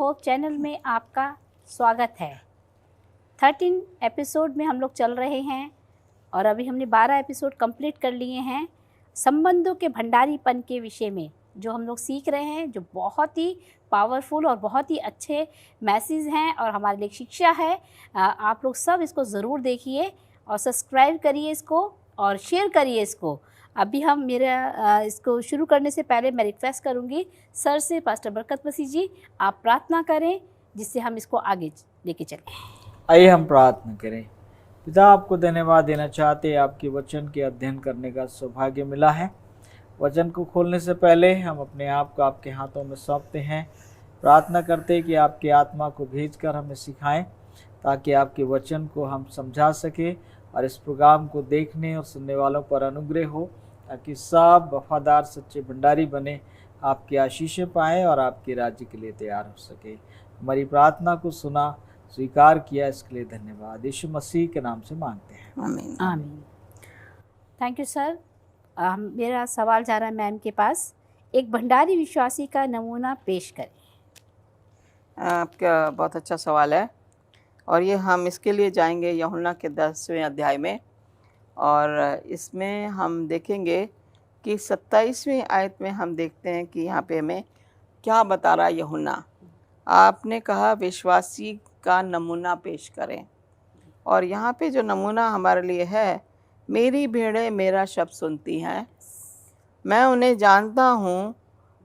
Hope channel में आपका स्वागत है। 13 एपिसोड में हम लोग चल रहे हैं और अभी हमने 12 एपिसोड कंप्लीट कर लिए हैं संबंधों के भंडारीपन के विषय में, जो हम लोग सीख रहे हैं, जो बहुत ही पावरफुल और बहुत ही अच्छे मैसेज हैं और हमारे लिए शिक्षा है। आप लोग सब इसको ज़रूर देखिए और सब्सक्राइब करिए इसको और शेयर करिए इसको। अभी हम इसको शुरू करने से पहले मैं रिक्वेस्ट करूंगी सर से, पास्टर बरकत मसीह जी, आप प्रार्थना करें जिससे हम इसको आगे लेके चलें। आइए हम प्रार्थना करें। पिता, आपको धन्यवाद देना चाहते हैं, आपके वचन के अध्ययन करने का सौभाग्य मिला है। वचन को खोलने से पहले हम अपने आप को आपके हाथों में सौंपते हैं। प्रार्थना करते हैं कि आपके आत्मा को भेजकर हमें सिखाएं, ताकि आपके वचन को हम समझा सके और इस प्रोग्राम को देखने और सुनने वालों पर अनुग्रह हो, ताकि सब वफादार सच्चे भंडारी बने, आपकी आशीषें पाएं और आपके राज्य के लिए तैयार हो सके। हमारी प्रार्थना को सुना, स्वीकार किया, इसके लिए धन्यवाद। यीशु मसीह के नाम से मांगते हैं, आमीन आमीन। Thank you sir. मेरा सवाल जा रहा है मैम के पास। एक भंडारी विश्वासी का नमूना पेश करें। आपका बहुत अच्छा सवाल है और ये हम इसके लिए जाएंगे यूहन्ना के 10वें अध्याय में, और इसमें हम देखेंगे कि 27वीं आयत में हम देखते हैं कि यहाँ पे हमें क्या बता रहा है यूहन्ना। आपने कहा विश्वासी का नमूना पेश करें, और यहाँ पे जो नमूना हमारे लिए है, मेरी भेड़ें मेरा शब्द सुनती हैं, मैं उन्हें जानता हूँ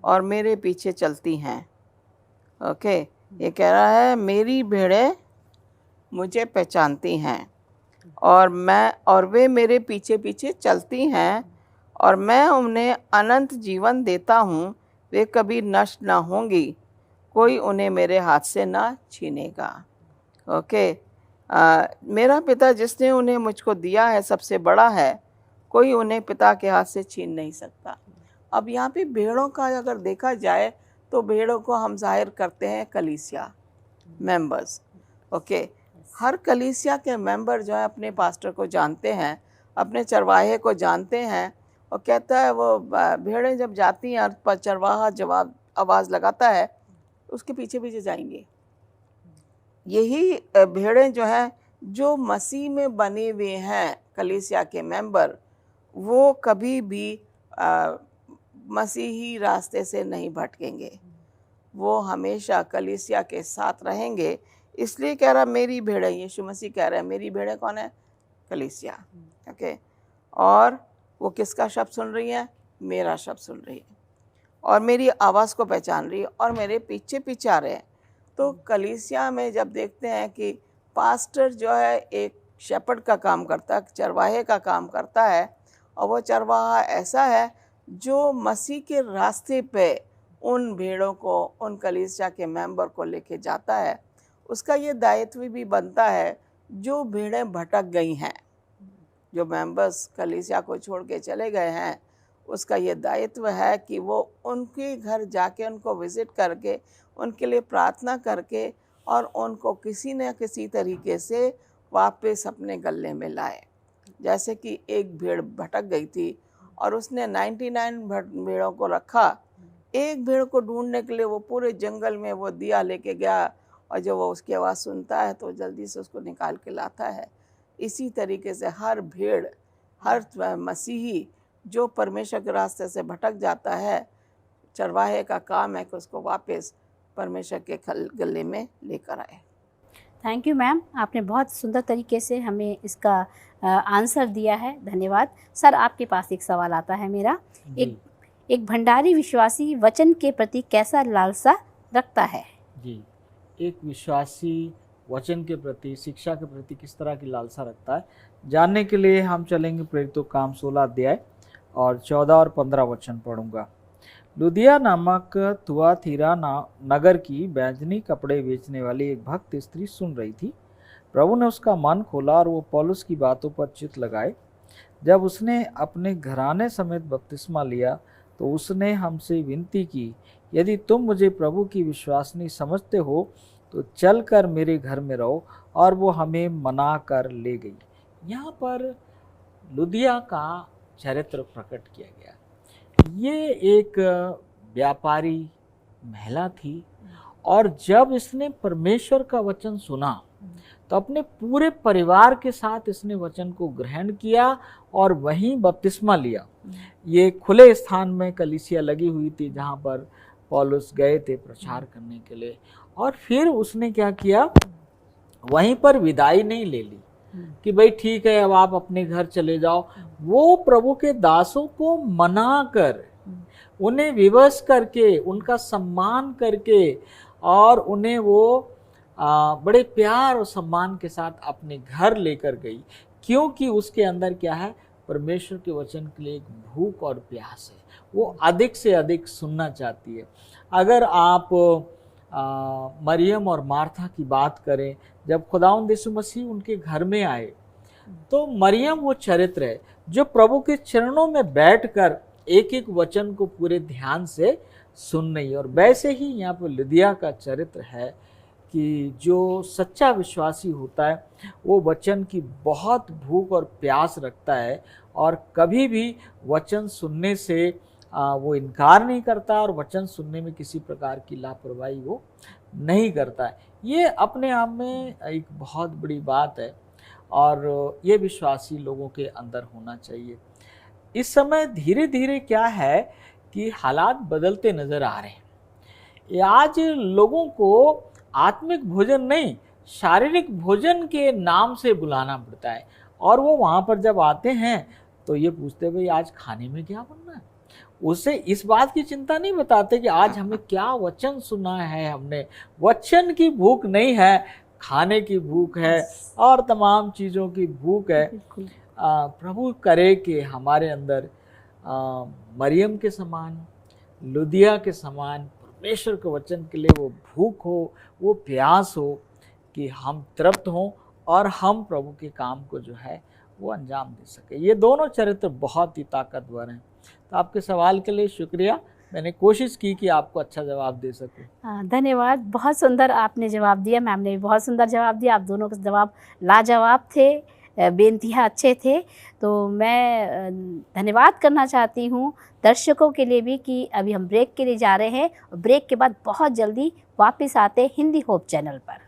और मेरे पीछे चलती हैं। ओके, ये कह रहा है मेरी भेड़ें मुझे पहचानती हैं और वे मेरे पीछे पीछे चलती हैं, और मैं उन्हें अनंत जीवन देता हूँ, वे कभी नष्ट ना होंगी, कोई उन्हें मेरे हाथ से ना छीनेगा। ओके, मेरा पिता जिसने उन्हें मुझको दिया है सबसे बड़ा है, कोई उन्हें पिता के हाथ से छीन नहीं सकता। अब यहाँ पे भेड़ों का अगर देखा जाए तो भेड़ों को हम जाहिर करते हैं कलीसिया मेंबर्स। ओके, हर कलीसिया के मेंबर जो है अपने पास्टर को जानते हैं, अपने चरवाहे को जानते हैं, और कहता है वो भेड़ें जब जाती हैं और चरवाहा जवाब आवाज़ लगाता है, उसके पीछे पीछे जाएंगे। यही भेड़ें जो हैं, जो मसीह में बने हुए हैं कलीसिया के मेंबर, वो कभी भी मसीही रास्ते से नहीं भटकेंगे, वो हमेशा कलीसिया के साथ रहेंगे। इसलिए कह रहा मेरी भेड़ें, यीशु मसीह कह रहा है मेरी भेड़ें कौन है? कलीसिया। ओके, और वो किसका शब्द सुन रही है? मेरा शब्द सुन रही है, और मेरी आवाज़ को पहचान रही है, और मेरे पीछे पीछे आ रहे हैं। तो कलीसिया में जब देखते हैं कि पास्टर जो है एक शेपर्ड का काम करता है, चरवाहे का काम करता है, और वो चरवाहा ऐसा है जो मसीह के रास्ते पे उन भेड़ों को, उन कलीसिया के मेंबर को लेके जाता है, उसका ये दायित्व भी बनता है जो भेड़ें भटक गई हैं, जो मेंबर्स कलीसिया को छोड़ के चले गए हैं, उसका ये दायित्व है कि वो उनके घर जाके उनको विज़िट करके, उनके लिए प्रार्थना करके, और उनको किसी न किसी तरीके से वापस अपने गले में लाए। जैसे कि एक भेड़ भटक गई थी और उसने 99 भेड़ों को रखा, एक भेड़ को ढूंढने के लिए वो पूरे जंगल में वो दिया लेके गया, और जब वो उसकी आवाज़ सुनता है तो जल्दी से उसको निकाल के लाता है। इसी तरीके से हर भेड़, हर मसीही जो परमेश्वर के रास्ते से भटक जाता है, चरवाहे का काम है कि उसको वापस परमेश्वर के गले में लेकर आए। थैंक यू मैम, आपने बहुत सुंदर तरीके से हमें इसका आंसर दिया है, धन्यवाद। सर, आपके पास एक सवाल आता है मेरा। एक भंडारी विश्वासी वचन के प्रति कैसा लालसा रखता है? जी, एक विश्वासी वचन के प्रति, शिक्षा के प्रति किस तरह की लालसा रखता है, जानने के लिए हम चलेंगे प्रेरितों काम 16 अध्याय और 14 और 15 वचन पढ़ूंगा। लुदिया नामक थुआतीरा नगर की बैंजनी कपड़े बेचने वाली एक भक्त स्त्री सुन रही थी। प्रभु ने उसका मन खोला और वो पौलुस की बातों पर चित्त लगाए। जब उसने अपने घराने समेत बपतिस्मा लिया तो उसने हमसे विनती की, यदि तुम मुझे प्रभु की विश्वासनी समझते हो तो चलकर मेरे घर में रहो, और वो हमें मना कर ले गई। यहाँ पर लुदिया का चरित्र प्रकट किया गया। ये एक व्यापारी महिला थी और जब इसने परमेश्वर का वचन सुना तो अपने पूरे परिवार के साथ इसने वचन को ग्रहण किया और वहीं बपतिस्मा लिया। ये खुले स्थान में कलीसिया लगी हुई थी जहाँ पर पौलुस गए थे प्रचार करने के लिए, और फिर उसने क्या किया, वहीं पर विदाई नहीं ले ली कि भाई ठीक है अब आप अपने घर चले जाओ। वो प्रभु के दासों को मना कर, उन्हें विवश करके, उनका सम्मान करके, और उन्हें वो बड़े प्यार और सम्मान के साथ अपने घर लेकर गई, क्योंकि उसके अंदर क्या है, परमेश्वर के वचन के लिए एक भूख और प्यास है। वो अधिक से अधिक सुनना चाहती है। अगर आप मरियम और मार्था की बात करें, जब खुदावंद यीशु मसीह उनके घर में आए तो मरियम वो चरित्र है जो प्रभु के चरणों में बैठकर एक एक वचन को पूरे ध्यान से सुन रही है। और वैसे ही यहाँ पर लुदिया का चरित्र है कि जो सच्चा विश्वासी होता है वो वचन की बहुत भूख और प्यास रखता है और कभी भी वचन सुनने से वो इनकार नहीं करता और वचन सुनने में किसी प्रकार की लापरवाही वो नहीं करता है। ये अपने आप में एक बहुत बड़ी बात है और ये विश्वासी लोगों के अंदर होना चाहिए। इस समय धीरे धीरे क्या है कि हालात बदलते नज़र आ रहे हैं। आज लोगों को आत्मिक भोजन नहीं, शारीरिक भोजन के नाम से बुलाना पड़ता है, और वो वहाँ पर जब आते हैं तो ये पूछते भाई आज खाने में क्या बनना है। उसे इस बात की चिंता नहीं बताते कि आज हमें क्या वचन सुना है, हमने वचन की भूख नहीं है, खाने की भूख है और तमाम चीज़ों की भूख है। प्रभु करे कि हमारे अंदर मरियम के समान, लुदिया के समान परमेश्वर के वचन के लिए वो भूख हो, वो प्यास हो कि हम तृप्त हों और हम प्रभु के काम को जो है वो अंजाम दे सके। ये दोनों चरित्र बहुत ही ताकतवर हैं। तो आपके सवाल के लिए शुक्रिया। मैंने कोशिश की कि आपको अच्छा जवाब दे सकूं। धन्यवाद, बहुत सुंदर आपने जवाब दिया, मैम ने भी बहुत सुंदर जवाब दिया। आप दोनों के जवाब लाजवाब थे, बेनतिहा अच्छे थे। तो मैं धन्यवाद करना चाहती हूँ दर्शकों के लिए भी कि अभी हम ब्रेक के लिए जा रहे हैं और ब्रेक के बाद बहुत जल्दी वापस आते हैं हिंदी होप चैनल पर।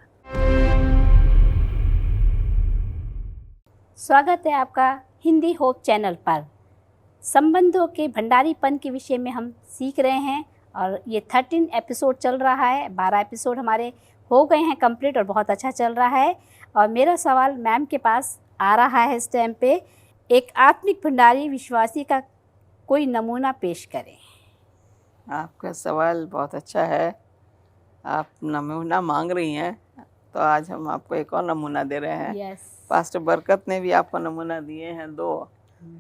स्वागत है आपका हिंदी होप चैनल पर। संबंधों के भंडारीपन के विषय में हम सीख रहे हैं और ये 13 एपिसोड चल रहा है। 12 एपिसोड हमारे हो गए हैं कंप्लीट और बहुत अच्छा चल रहा है। और मेरा सवाल मैम के पास आ रहा है इस टाइम पे, एक आत्मिक भंडारी विश्वासी का कोई नमूना पेश करें। आपका सवाल बहुत अच्छा है। आप नमूना मांग रही हैं तो आज हम आपको एक और नमूना दे रहे हैं। यस। पास्टर बरकत ने भी आपको नमूना दिए हैं 2,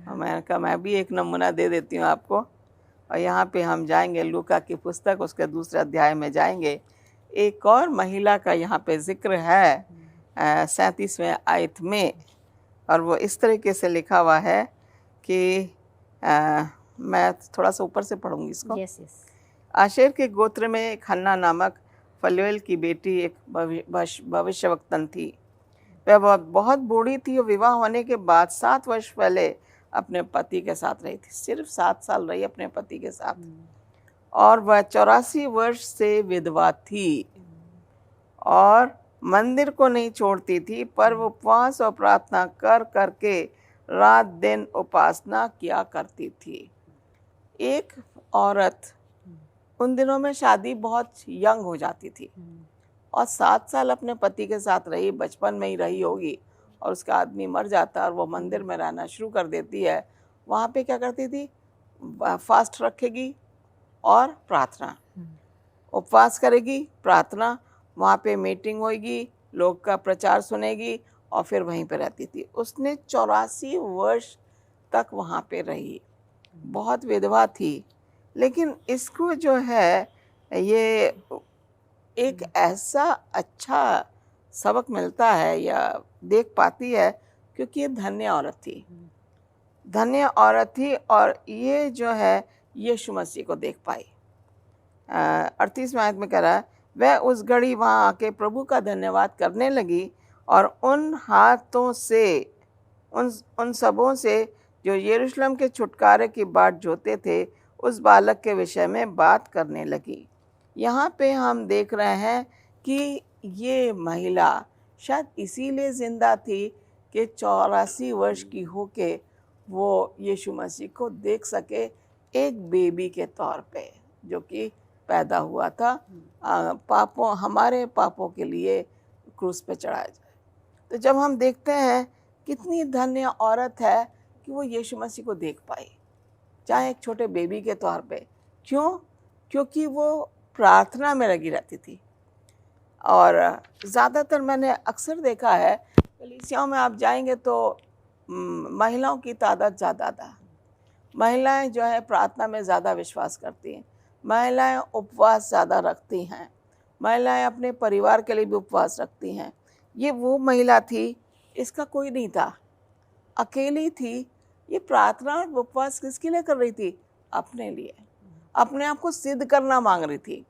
और मैंने कहा मैं भी एक नमूना दे देती हूँ आपको। और यहाँ पे हम जाएंगे लूका की पुस्तक, उसके दूसरे अध्याय में जाएंगे। एक और महिला का यहाँ पे जिक्र है 37वें आयत में, और वो इस तरीके से लिखा हुआ है कि मैं थोड़ा सा ऊपर से पढ़ूंगी इसको। Yes yes. आशेर के गोत्र में एक हन्ना नामक फलुएल की बेटी एक भविष्यवक्तन थी। वह बहुत बूढ़ी थी और विवाह होने के बाद 7 वर्ष पहले अपने पति के साथ रही थी। सिर्फ 7 साल रही अपने पति के साथ, और वह 84 वर्ष से विधवा थी और मंदिर को नहीं छोड़ती थी, पर वो उपवास और प्रार्थना कर करके रात दिन उपासना किया करती थी। एक औरत, उन दिनों में शादी बहुत यंग हो जाती थी और 7 साल अपने पति के साथ रही, बचपन में ही रही होगी, और उसका आदमी मर जाता है और वो मंदिर में रहना शुरू कर देती है। वहाँ पे क्या करती थी, फास्ट रखेगी और प्रार्थना, उपवास करेगी, प्रार्थना, वहाँ पे मीटिंग होगी, लोग का प्रचार सुनेगी और फिर वहीं पे रहती थी। उसने 84 वर्ष तक वहाँ पे रही, बहुत विधवा थी। लेकिन इसको जो है ये एक ऐसा अच्छा सबक मिलता है या देख पाती है, क्योंकि ये धन्य औरत थी, धन्य औरत थी, और ये जो है यीशु मसीह को देख पाई। 38वें आयत में कह रहा है, वह उस घड़ी वहाँ आके प्रभु का धन्यवाद करने लगी और उन हाथों से, उन सबों से जो यरूशलेम के छुटकारे की बाट जोते थे, उस बालक के विषय में बात करने लगी। यहाँ पे हम देख रहे हैं कि ये महिला शायद इसीलिए ज़िंदा थी कि 84 वर्ष की होके वो यीशु मसीह को देख सके, एक बेबी के तौर पे जो कि पैदा हुआ था हमारे पापों के लिए क्रूस पे चढ़ाया जाए। तो जब हम देखते हैं कितनी धन्य औरत है कि वो यीशु मसीह को देख पाई, चाहे एक छोटे बेबी के तौर पे। क्यों? क्योंकि वो प्रार्थना में लगी रहती थी। और ज़्यादातर मैंने अक्सर देखा है कलीसियाओं में आप जाएंगे तो महिलाओं की तादाद ज़्यादा था। महिलाएं जो है प्रार्थना में ज़्यादा विश्वास करती हैं, महिलाएं उपवास ज़्यादा रखती हैं, महिलाएं अपने परिवार के लिए भी उपवास रखती हैं। ये वो महिला थी, इसका कोई नहीं था, अकेली थी। ये प्रार्थना और उपवास किसके लिए कर रही थी? अपने लिए, अपने आप को सिद्ध करना मांग रही थी।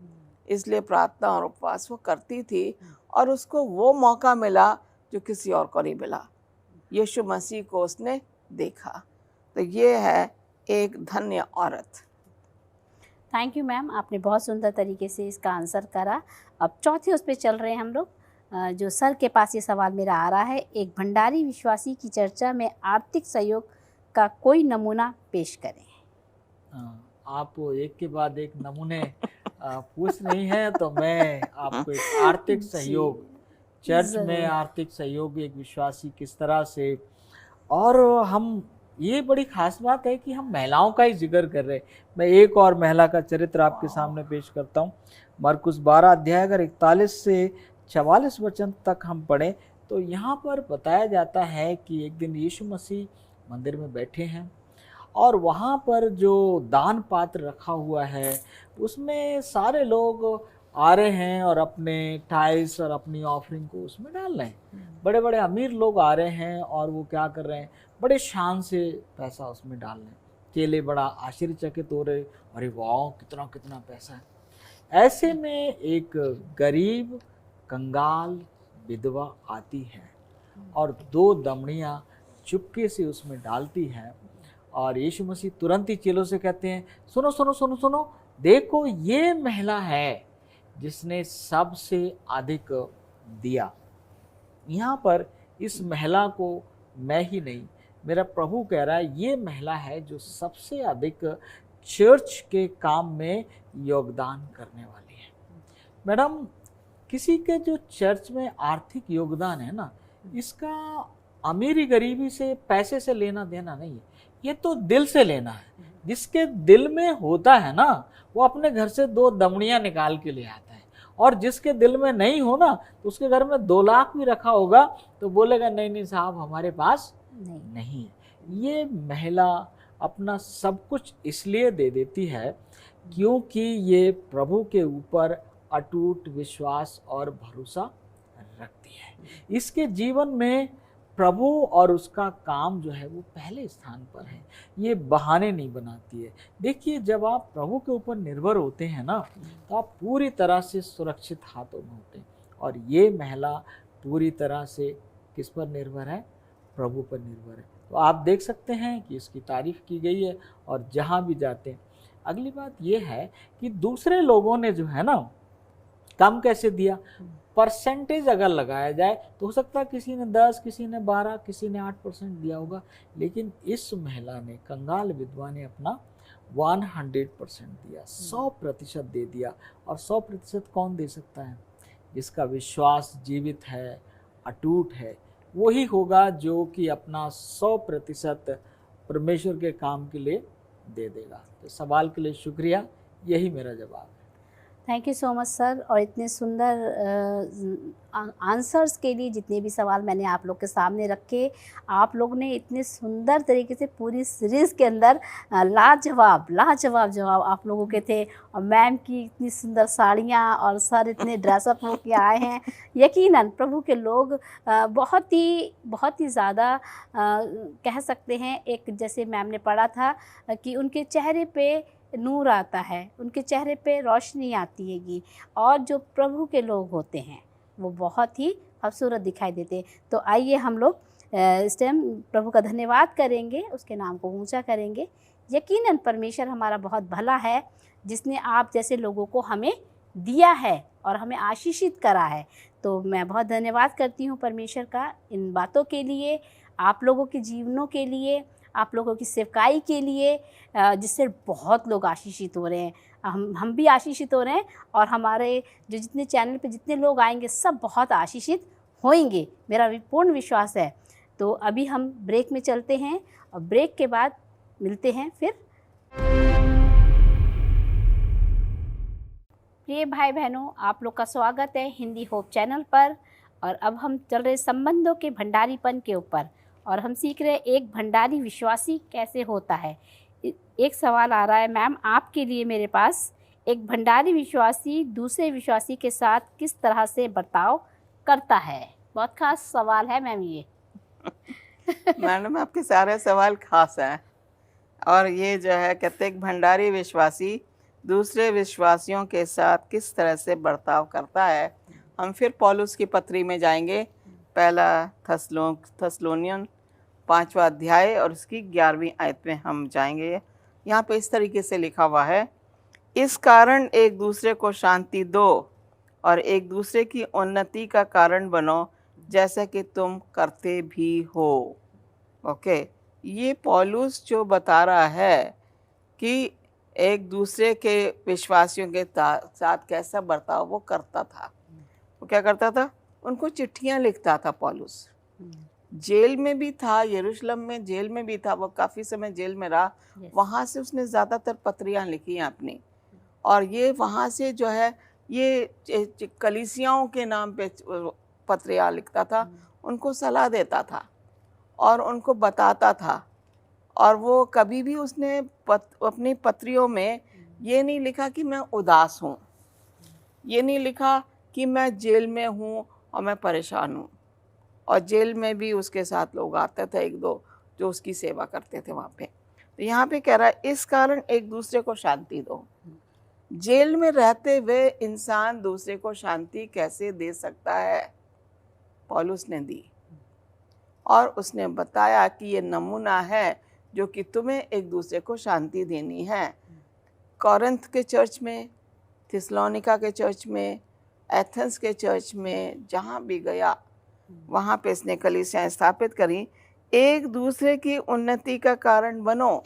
इसलिए प्रार्थना और उपवास वो करती थी और उसको वो मौका मिला जो किसी और को नहीं मिला। यीशु मसीह को उसने देखा। तो ये है एक धन्य औरत। थैंक यू मैम, आपने बहुत सुंदर तरीके से इसका आंसर करा। अब चौथे उस पर चल रहे हैं हम लोग। जो सर के पास ये सवाल मेरा आ रहा है, एक भंडारी विश्वासी की चर्चा में आर्थिक सहयोग का कोई नमूना पेश करें। आप एक के बाद एक नमूने पूछ रही हैं, तो मैं आपको एक आर्थिक सहयोग, चर्च में आर्थिक सहयोग एक विश्वासी किस तरह से, और हम ये बड़ी खास बात है कि हम महिलाओं का ही जिक्र कर रहे हैं। मैं एक और महिला का चरित्र आपके सामने पेश करता हूँ। मरकुस 12 अध्याय अगर 41 से 44 वचन तक हम पढ़ें तो यहाँ पर बताया जाता है कि एक दिन यीशु मसीह मंदिर में बैठे हैं और वहाँ पर जो दान पात्र रखा हुआ है उसमें सारे लोग आ रहे हैं और अपने टाइल्स और अपनी ऑफरिंग को उसमें डाल रहे हैं। बड़े बड़े अमीर लोग आ रहे हैं और वो क्या कर रहे हैं, बड़े शान से पैसा उसमें डाल रहे हैं। चेले बड़ा आश्चर्यचकित हो रहे, अरे वाह कितना कितना पैसा है। ऐसे में एक गरीब कंगाल विधवा आती है और 2 दमड़ियाँ चुपके से उसमें डालती है और यीशु मसीह तुरंत ही चेलों से कहते हैं, सुनो सुनो सुनो सुनो, देखो ये महिला है जिसने सबसे अधिक दिया। यहाँ पर इस महिला को मैं ही नहीं, मेरा प्रभु कह रहा है, ये महिला है जो सबसे अधिक चर्च के काम में योगदान करने वाली है। मैडम, किसी के जो चर्च में आर्थिक योगदान है ना, इसका अमीरी गरीबी से, पैसे से लेना देना नहीं है, ये तो दिल से लेना है। जिसके दिल में होता है ना, वो अपने घर से 2 दमड़ियाँ निकाल के ले आता है, और जिसके दिल में नहीं हो ना, तो उसके घर में 2 लाख भी रखा होगा तो बोलेगा नहीं नहीं साहब हमारे पास नहीं है। ये महिला अपना सब कुछ इसलिए दे देती है क्योंकि ये प्रभु के ऊपर अटूट विश्वास और भरोसा रखती है। इसके जीवन में प्रभु और उसका काम जो है वो पहले स्थान पर है। ये बहाने नहीं बनाती है। देखिए, जब आप प्रभु के ऊपर निर्भर होते हैं ना, तो आप पूरी तरह से सुरक्षित हाथों में होते हैं। और ये महिला पूरी तरह से किस पर निर्भर है? प्रभु पर निर्भर है। तो आप देख सकते हैं कि इसकी तारीफ की गई है और जहाँ भी जाते हैं। अगली बात ये है कि दूसरे लोगों ने जो है ना, कम कैसे दिया, परसेंटेज अगर लगाया जाए तो हो सकता है किसी ने 10, किसी ने 12, किसी ने 8% दिया होगा, लेकिन इस महिला ने, कंगाल विधवा ने अपना 100% दिया, 100% दे दिया। और 100% कौन दे सकता है? जिसका विश्वास जीवित है, अटूट है, वही होगा जो कि अपना 100% परमेश्वर के काम के लिए दे देगा। तो सवाल के लिए शुक्रिया, यही मेरा जवाब है। Thank you so much sir. और इतने सुंदर आंसर्स के लिए, जितने भी सवाल मैंने आप लोग के सामने रखे, आप लोग ने इतने सुंदर तरीके से पूरी सीरीज़ के अंदर लाजवाब जवाब आप लोगों के थे। और मैम की इतनी सुंदर साड़ियाँ और सर इतने ड्रेसअप होके आए हैं। यकीनन प्रभु के लोग बहुत ही ज़्यादा कह सकते हैं, एक जैसे मैम ने पढ़ा था कि उनके चेहरे पे नूर आता है, उनके चेहरे पे रोशनी आती हैगी, और जो प्रभु के लोग होते हैं वो बहुत ही खूबसूरत दिखाई देते हैं। तो आइए हम लोग इस टाइम प्रभु का धन्यवाद करेंगे, उसके नाम को ऊंचा करेंगे। यकीनन परमेश्वर हमारा बहुत भला है जिसने आप जैसे लोगों को हमें दिया है और हमें आशीषित करा है। तो मैं बहुत धन्यवाद करती हूँ परमेश्वर का इन बातों के लिए, आप लोगों के जीवनों के लिए, आप लोगों की सेवकाई के लिए, जिससे बहुत लोग आशीषित हो रहे हैं। हम भी आशीषित हो रहे हैं और हमारे जो जितने चैनल पे जितने लोग आएंगे सब बहुत आशीषित होंगे, मेरा पूर्ण विश्वास है। तो अभी हम ब्रेक में चलते हैं और ब्रेक के बाद मिलते हैं फिर। प्रिय भाई बहनों, आप लोग का स्वागत है हिंदी होप चैनल पर। और अब हम चल रहे संबंधों के भंडारीपन के ऊपर और हम सीख रहे हैं एक भंडारी विश्वासी कैसे होता है। एक सवाल आ रहा है मैम आपके लिए मेरे पास, एक भंडारी विश्वासी दूसरे विश्वासी के साथ किस तरह से बर्ताव करता है? बहुत खास सवाल है मैम ये। मैडम आपके सारे सवाल खास हैं। और ये जो है कहते एक भंडारी विश्वासी दूसरे विश्वासियों के साथ किस तरह से बर्ताव करता है। हम फिर पौलुस की पत्री में जाएंगे, पहला थस्सलोनियन 5वां अध्याय और उसकी 11वीं आयत में हम जाएंगे। यहाँ पे इस तरीके से लिखा हुआ है, इस कारण एक दूसरे को शांति दो और एक दूसरे की उन्नति का कारण बनो, जैसा कि तुम करते भी हो। ओके, ये पौलुस जो बता रहा है कि एक दूसरे के विश्वासियों के साथ कैसा बर्ताव वो करता था। वो क्या करता था? उनको चिट्ठियां लिखता था पौलुस। जेल में भी था, यरूशलेम में जेल में भी था, वो काफ़ी समय जेल में रहा। वहाँ से उसने ज़्यादातर पत्रियाँ लिखी हैं अपनी, और ये वहाँ से जो है ये कलीसियाओं के नाम पे पत्रियाँ लिखता था, उनको सलाह देता था और उनको बताता था। और वो कभी भी उसने अपनी पत्रियों में ये नहीं लिखा कि मैं उदास हूँ, ये नहीं लिखा कि मैं जेल में हूँ और मैं परेशान हूँ। और जेल में भी उसके साथ लोग आते थे, एक दो जो उसकी सेवा करते थे वहाँ पे। तो यहाँ पे कह रहा है इस कारण एक दूसरे को शांति दो। जेल में रहते हुए इंसान दूसरे को शांति कैसे दे सकता है? पौलुस ने दी और उसने बताया कि ये नमूना है जो कि तुम्हें एक दूसरे को शांति देनी है। कोरिन्थ के चर्च में, थिस्सलुनीका के चर्च में, एथेंस के चर्च में, जहाँ भी गया वहाँ पे इसने कलीसियाएं स्थापित करी। एक दूसरे की उन्नति का कारण बनो।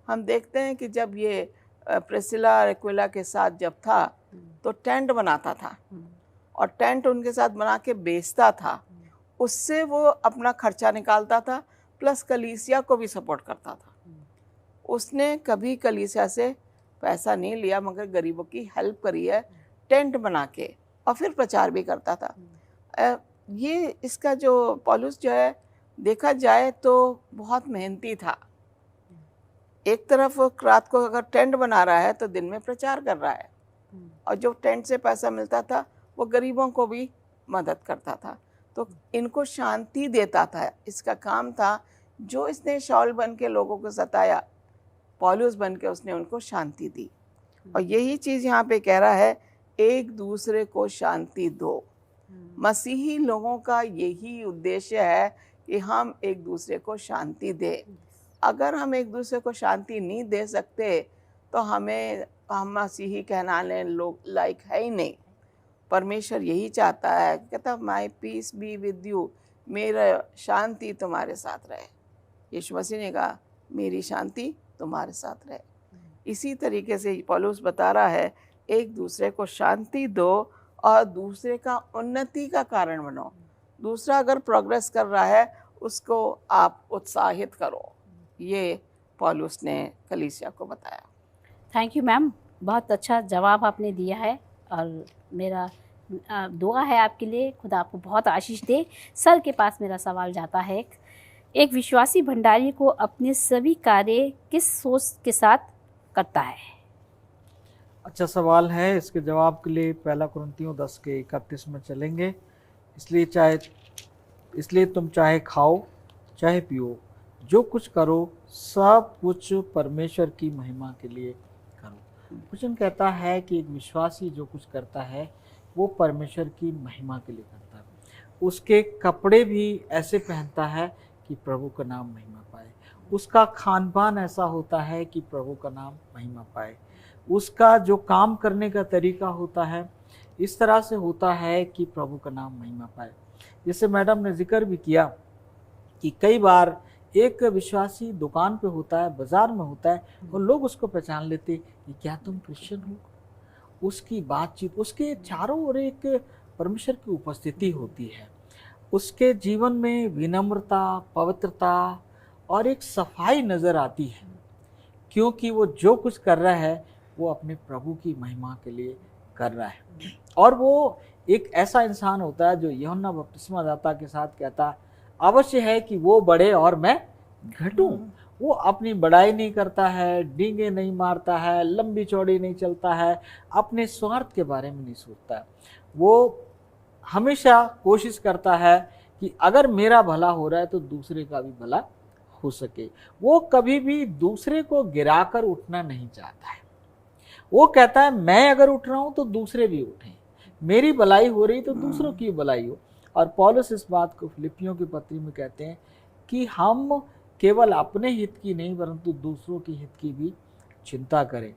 हम देखते हैं कि जब ये प्रिस्किला एक्विला के साथ जब था तो टेंट बनाता था और टेंट उनके साथ बना के बेचता था, उससे वो अपना खर्चा निकालता था, प्लस कलीसिया को भी सपोर्ट करता था। उसने कभी कलीसिया से पैसा नहीं लिया, मगर गरीबों की हेल्प करी है टेंट बना के, और फिर प्रचार भी करता था। ये इसका जो पौलुस जो है देखा जाए तो बहुत मेहनती था। एक तरफ रात को अगर टेंट बना रहा है तो दिन में प्रचार कर रहा है, और जो टेंट से पैसा मिलता था वो गरीबों को भी मदद करता था। तो इनको शांति देता था, इसका काम था। जो इसने शाऊल बन के लोगों को सताया, पौलुस बन के उसने उनको शांति दी। और यही चीज़ यहाँ पे कह रहा है, एक दूसरे को शांति दो। मसीही लोगों का यही उद्देश्य है कि हम एक दूसरे को शांति दें। अगर हम एक दूसरे को शांति नहीं दे सकते तो हम मसीही कहलाने लोग लायक है ही नहीं। परमेश्वर यही चाहता है, कहता my peace be with you, मेरा शांति तुम्हारे साथ रहे। यीशु मसीह ने कहा मेरी शांति तुम्हारे साथ रहे। इसी तरीके से पौलुस बता रहा है, एक दूसरे को शांति दो और दूसरे का उन्नति का कारण बनो। दूसरा अगर प्रोग्रेस कर रहा है उसको आप उत्साहित करो। ये पौलुस ने कलीसिया को बताया। थैंक यू मैम, बहुत अच्छा जवाब आपने दिया है और मेरा दुआ है आपके लिए, खुदा आपको बहुत आशीष दे। सर के पास मेरा सवाल जाता है, एक विश्वासी भंडारी को अपने सभी कार्य किस सोच के साथ करता है? अच्छा सवाल है। इसके जवाब के लिए पहला कुरिन्थियों 10:31 में चलेंगे। इसलिए तुम चाहे खाओ चाहे पियो, जो कुछ करो सब कुछ परमेश्वर की महिमा के लिए करो। वचन कहता है कि एक विश्वासी जो कुछ करता है वो परमेश्वर की महिमा के लिए करता है। उसके कपड़े भी ऐसे पहनता है कि प्रभु का नाम महिमा पाए। उसका खान पान ऐसा होता है कि प्रभु का नाम महिमा पाए, उसका जो काम करने का तरीका होता है इस तरह से होता है कि प्रभु का नाम महिमा पाए। जैसे मैडम ने जिक्र भी किया कि कई बार एक विश्वासी दुकान पे होता है, बाजार में होता है, और लोग उसको पहचान लेते कि क्या तुम क्रिश्चियन हो। उसकी बातचीत, उसके चारों ओर एक परमेश्वर की उपस्थिति होती है, उसके जीवन में विनम्रता, पवित्रता और एक सफाई नजर आती है, क्योंकि वो जो कुछ कर रहा है वो अपने प्रभु की महिमा के लिए कर रहा है। और वो एक ऐसा इंसान होता है जो यूहन्ना बपतिस्मा दाता के साथ कहता अवश्य है कि वो बढ़े और मैं घटूं। वो अपनी बड़ाई नहीं करता है, डींगे नहीं मारता है, लंबी चौड़ी नहीं चलता है, अपने स्वार्थ के बारे में नहीं सोचता है। वो हमेशा कोशिश करता है कि अगर मेरा भला हो रहा है तो दूसरे का भी भला हो सके। वो कभी भी दूसरे को गिराकर उठना नहीं चाहता है। वो कहता है मैं अगर उठ रहा हूं तो दूसरे भी उठें, मेरी भलाई हो रही तो दूसरों की भलाई हो। और पौलुस इस बात को फिलिपियों की पत्री में कहते हैं कि हम केवल अपने हित की नहीं परंतु दूसरों की हित की भी चिंता करें।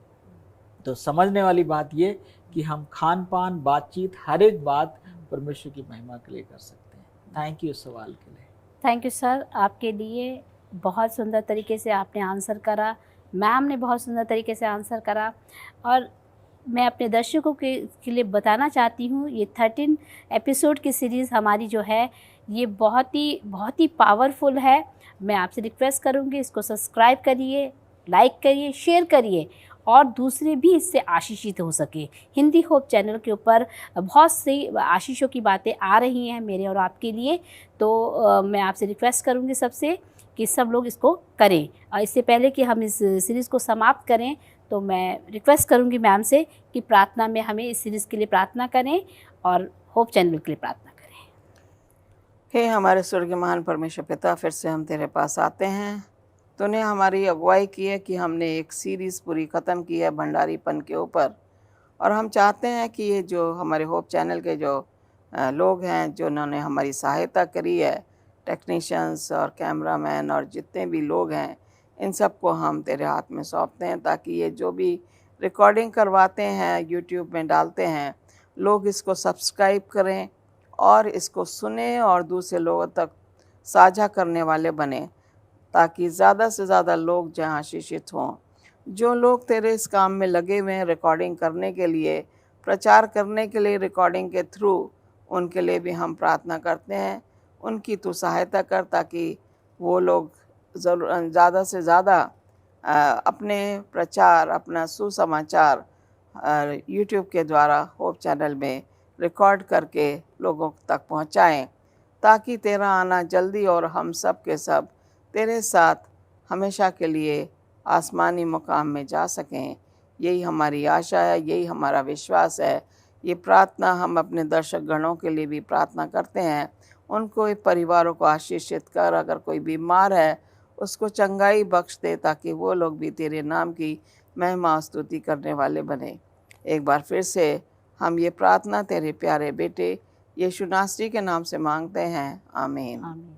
तो समझने वाली बात ये कि हम खान पान, बातचीत, हर एक बात परमेश्वर की महिमा के लिए कर सकते हैं। थैंक यू सवाल के लिए। थैंक यू सर, आपके लिए बहुत सुंदर तरीके से आपने आंसर करा, मैम ने बहुत सुंदर तरीके से आंसर करा। और मैं अपने दर्शकों के लिए बताना चाहती हूँ, ये 13 एपिसोड की सीरीज़ हमारी जो है ये बहुत ही पावरफुल है। मैं आपसे रिक्वेस्ट करूँगी इसको सब्सक्राइब करिए, लाइक करिए, शेयर करिए और दूसरे भी इससे आशीषित हो सके। हिंदी होप चैनल के ऊपर बहुत सी आशीषों की बातें आ रही हैं मेरे और आपके लिए। तो मैं आपसे रिक्वेस्ट करूँगी सबसे कि सब लोग इसको करें। और इससे पहले कि हम इस सीरीज़ को समाप्त करें तो मैं रिक्वेस्ट करूँगी मैम से कि प्रार्थना में हमें इस सीरीज़ के लिए प्रार्थना करें और होप चैनल के लिए प्रार्थना करें। हे हमारे स्वर्गीय महान परमेश्वर पिता, फिर से हम तेरे पास आते हैं। तूने हमारी अगुवाई की है कि हमने एक सीरीज़ पूरी ख़त्म की है भंडारीपन के ऊपर, और हम चाहते हैं कि ये जो हमारे होप चैनल के जो लोग हैं, जो उन्होंने हमारी सहायता करी है, टेक्नीशियंस और कैमरामैन और जितने भी लोग हैं, इन सब को हम तेरे हाथ में सौंपते हैं, ताकि ये जो भी रिकॉर्डिंग करवाते हैं, यूट्यूब में डालते हैं, लोग इसको सब्सक्राइब करें और इसको सुने और दूसरे लोगों तक साझा करने वाले बने, ताकि ज़्यादा से ज़्यादा लोग जहाँ आशीषित हों। जो लोग तेरे इस काम में लगे हुए हैं रिकॉर्डिंग करने के लिए, प्रचार करने के लिए रिकॉर्डिंग के थ्रू, उनके लिए भी हम प्रार्थना करते हैं। उनकी तू सहायता कर, ताकि वो लोग ज़्यादा से ज़्यादा अपने प्रचार, अपना सुसमाचार यूट्यूब के द्वारा होप चैनल में रिकॉर्ड करके लोगों तक पहुंचाएं, ताकि तेरा आना जल्दी और हम सब के सब तेरे साथ हमेशा के लिए आसमानी मुकाम में जा सकें। यही हमारी आशा है, यही हमारा विश्वास है। ये प्रार्थना हम अपने दर्शक गणों के लिए भी प्रार्थना करते हैं। उनको परिवारों को आशीषित कर, अगर कोई बीमार है उसको चंगाई बख्श दे, ताकि वो लोग भी तेरे नाम की महिमा स्तुति करने वाले बने। एक बार फिर से हम ये प्रार्थना तेरे प्यारे बेटे यीशु नासरी के नाम से मांगते हैं, आमीन। आमीन।